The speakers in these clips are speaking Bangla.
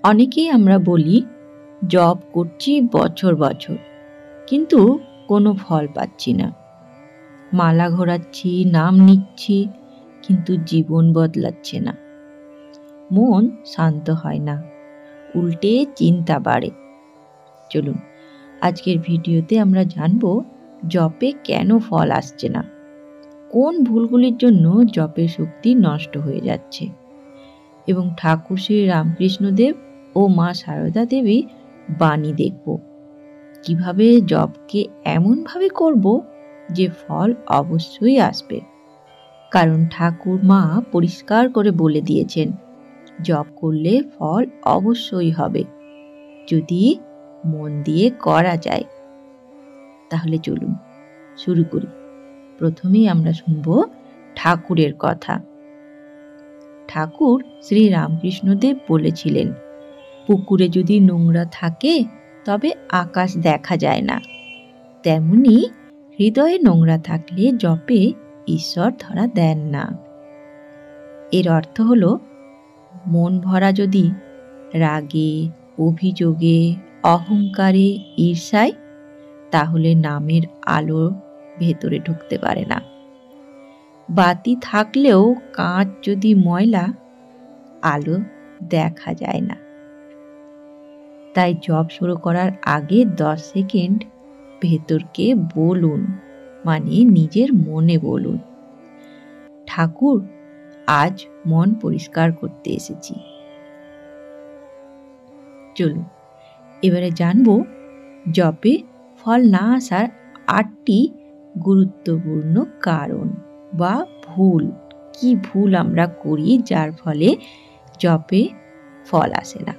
অনেকেই আমরা বলি জব করছি বছর বছর, কিন্তু কোনো ফল পাচ্ছি না। মালা ঘোরাচ্ছি, নাম নিচ্ছি, কিন্তু জীবন বদলাচ্ছে না। মন শান্ত হয় না, উল্টে চিন্তা বাড়ে। চলুন আজকের ভিডিওতে আমরা জানব জপে কেন ফল আসছে না, কোন ভুলগুলির জন্য জপের শক্তি নষ্ট হয়ে যাচ্ছে, এবং ঠাকুর শ্রী রামকৃষ্ণদেব ও মা সারদা দেবী বাণী দেখব। কিভাবে জপকে এমনভাবে করব যে ফল অবশ্যই আসবে। কারণ ঠাকুর মা পরিষ্কার করে বলে দিয়েছেন, জপ করলে ফল অবশ্যই হবে, যদি মন দিয়ে করা যায়। তাহলে চলুন শুরু করি। প্রথমেই আমরা শুনব ঠাকুরের কথা। ঠাকুর শ্রী রামকৃষ্ণদেব বলেছিলেন, পুকুরে যদি নোংরা থাকে তবে আকাশ দেখা যায় না, তেমনি হৃদয়ে নোংরা থাকলে জপে ঈশ্বর ধরা দেন না। এর অর্থ হলো, মন ভরা যদি রাগে, অভিযোগে, অহংকারে, ঈর্ষায়, তাহলে নামের আলো ভেতরে ঢুকতে পারে না। বাতি থাকলেও কাঁচ যদি ময়লা, আলো দেখা যায় না। তাই জপ শুরু করার আগে 10 সেকেন্ড ভেতরকে বলুন, মানে নিজের মনে বলুন, ঠাকুর আজ মন পরিষ্কার করতে এসেছি। চলুন এবারে জানব জপে ফল না আসার 8টি গুরুত্বপূর্ণ কারণ বা ভুল। কি ভুল আমরা করি যার ফলে জপে ফল আসে না।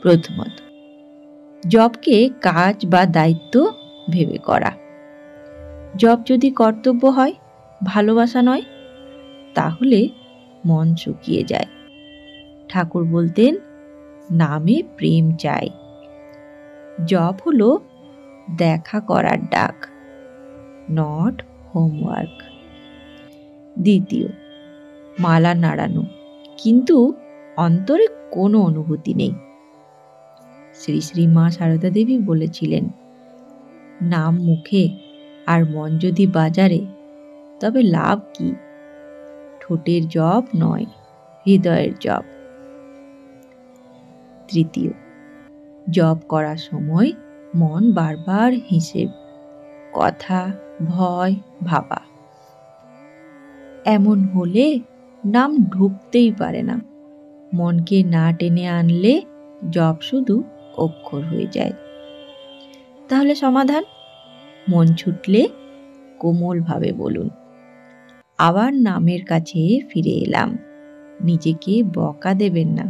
প্রথমত, জপকে কাজ বা দায়িত্ব ভেবে করা। জপ যদি কর্তব্য হয়, ভালোবাসা নয়, তাহলে মন শুকিয়ে যায়। ঠাকুর বলতেন, নামে প্রেম চাই। জপ হলো দেখা করার ডাক, নট হোমওয়ার্ক। দ্বিতীয়, মালা নাড়ানো, কিন্তু অন্তরে কোনো অনুভূতি নেই। শ্রী শ্রী মা সারদা দেবী বলেছিলেন, নাম মুখে আর মন যদি বাজারে, তবে লাভ কি? ঠোঁটের জপ নয়, হৃদয়ের জপ। তৃতীয়, জপ করার সময় মন বারবার হিসেব, কথা, ভয়, ভাবা। এমন হলে নাম ঢুকতেই পারে না। মনকে না টেনে আনলে জপ শুধু অক্ষর হয়ে যায়। তাহলে সমাধান, মন ছুটলে কোমলভাবে বলুন, আবার নামের কাছে ফিরে এলাম। নিজেকে বকা দেবেন না।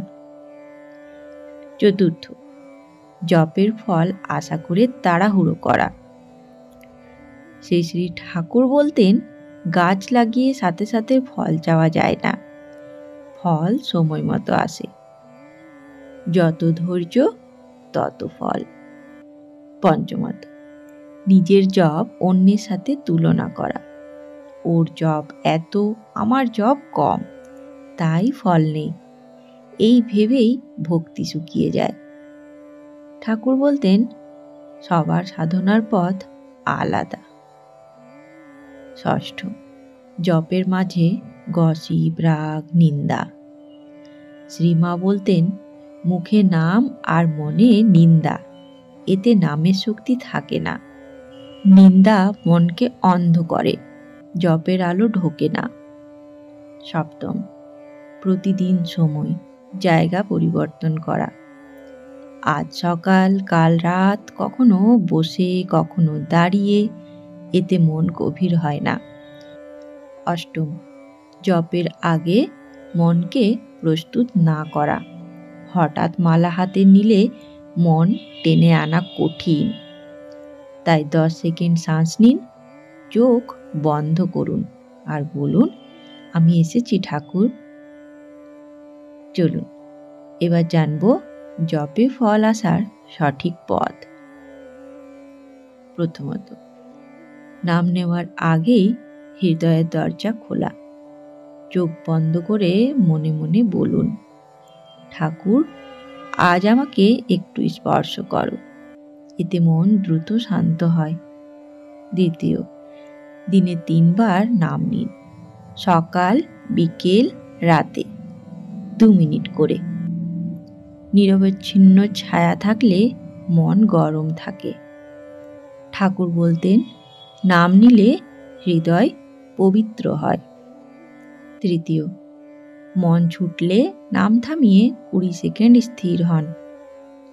চতুর্থ, জপের ফল আশা করে তাড়াহুড়ো করা। শ্রী শ্রী ঠাকুর বলতেন, গাছ লাগিয়ে সাথে সাথে ফল চাওয়া যায় না, ফল সময় মতো আসে। যত ধৈর্য তত ফল। পঞ্চমত, নিজের জপ অন্যের সাথে তুলনা করা। ওর জপ এত, আমার জপ কম, তাই ফল নেই, এই ভেবেই ভক্তি শুকিয়ে যায়। ঠাকুর বলতেন, সবার সাধনার পথ আলাদা। ষষ্ঠ, জপের মাঝে গসিপ, রাগ, নিন্দা। শ্রীমা বলতেন, মুখে নাম আর মনে নিন্দা, এতে নামের শক্তি থাকে না। নিন্দা মনকে অন্ধ করে, জপের আলো ঢোকে না। সপ্তম, প্রতিদিন সময়, জায়গা পরিবর্তন করা। আজ সকাল, কাল রাত, কখনো বসে, কখনো দাঁড়িয়ে, এতে মন গভীর হয় না। অষ্টম, জপের আগে মনকে প্রস্তুত না করা। হঠাৎ মালা হাতে নিলে মন টেনে আনা কঠিন। তাই 10 সেকেন্ড শ্বাস নিন, চোখ বন্ধ করুন আর বলুন, আমি এসেছি ঠাকুর। চলুন এবার জানব জপে ফল আসার সঠিক পথ। প্রথমত, নাম নেওয়ার আগেই হৃদয়ের দরজা খোলা। চোখ বন্ধ করে মনে মনে বলুন, ঠাকুর, আজ আমাকে একটু স্পর্শ করো। এতে মন দ্রুত শান্ত হয়। দ্বিতীয়, দিনে 3 বার নাম নিন, সকাল, বিকেল, রাতে 2 মিনিট করে। নিরবচ্ছিন্ন ছায়া থাকলে মন গরম থাকে। ঠাকুর বলতেন, নাম নিলে হৃদয় পবিত্র হয়। তৃতীয়, মন ছুটলে নাম থামিয়ে 20 সেকেন্ড স্থির হন।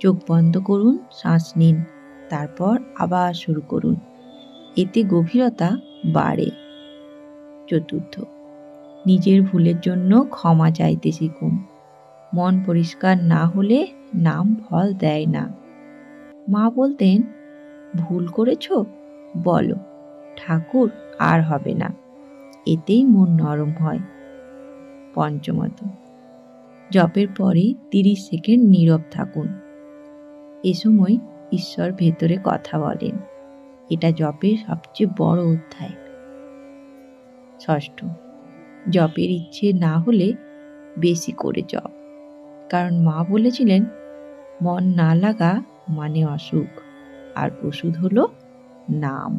চোখ বন্ধ করুন, শ্বাস নিন, তারপর আবার শুরু করুন। এতে গভীরতা বাড়ে। চতুর্থ, নিজের ভুলের জন্য ক্ষমা চাইতে শিখুন। মন পরিষ্কার না হলে নাম ফল দেয় না। মা বলতেন, ভুল করেছ, বলো, ঠাকুর আর হবে না। এতেই মন নরম হয়। পঞ্চমত, জপের পরে 30 সেকেন্ড নীরব থাকুন। এ সময় ঈশ্বর ভেতরে কথা বলেন। এটা জপের সবচেয়ে বড় অধ্যায়। ষষ্ঠ, জপের ইচ্ছে না হলে বেশি করে জপ, কারণ মা বলেছিলেন, মন না লাগা মানে অসুখ, আর ওষুধ হলো নাম।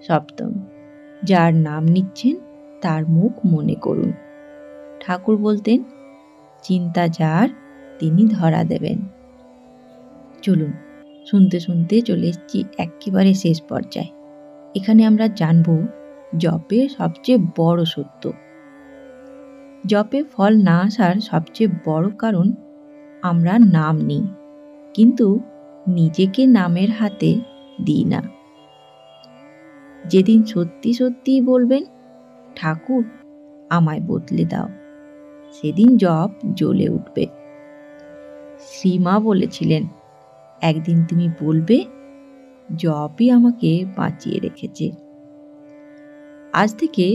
সপ্তম, যার নাম নিচ্ছেন তার মুখ মনে করুন। ঠাকুর বলতেন, চিন্তা যার তিনি ধরা দেবেন। চলুন, শুনতে শুনতে চলে এসেছি একেবারে শেষ পর্যায়ে। এখানে আমরা জানব জপের সবচেয়ে বড় সত্য। জপে ফল না আসার সবচেয়ে বড় কারণ, আমরা নাম নিই কিন্তু নিজেকে নামের হাতে দিই না। যেদিন সত্যি সত্যি বলবেন, ঠাকুর আমায় বদলে দাও, সেদিন জপ জ্বলে উঠবে। শ্রীমা বলেছিলেন, একদিন তুমি বলবে, জপই আমাকে বাঁচিয়ে রেখেছে। আজ থেকে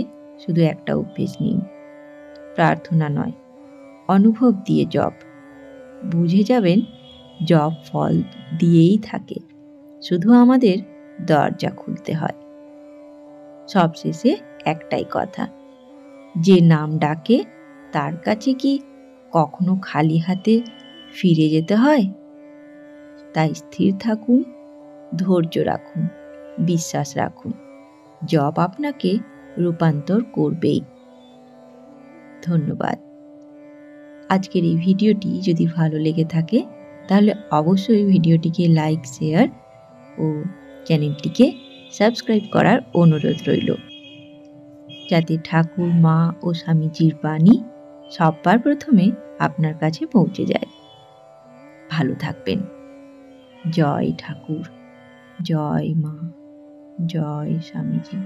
শুধু একটা অভ্যেস নিন, প্রার্থনা নয়, অনুভব দিয়ে জপ। বুঝে যাবেন জপ ফল দিয়েই থাকে, শুধু আমাদের দরজা খুলতে হয়। সবশেষে একটাই কথা, যে নাম ডাকে তার কাছে কি কখনো খালি হাতে ফিরে যেতে হয়? তাই স্থির থাকুন, ধৈর্য রাখুন, বিশ্বাস রাখুন, জপ আপনাকে রূপান্তর করবেই। ধন্যবাদ। আজকের এই ভিডিওটি যদি ভালো লেগে থাকে তাহলে অবশ্যই ভিডিওটিকে লাইক, শেয়ার ও চ্যানেলটিকে সাবস্ক্রাইব করার অনুরোধ রইল, যাতে ঠাকুর, মা ও স্বামীজির বাণী সবার প্রথমে আপনার কাছে পৌঁছে যায়। ভালো থাকবেন। জয় ঠাকুর, জয় মা, জয় স্বামীজি।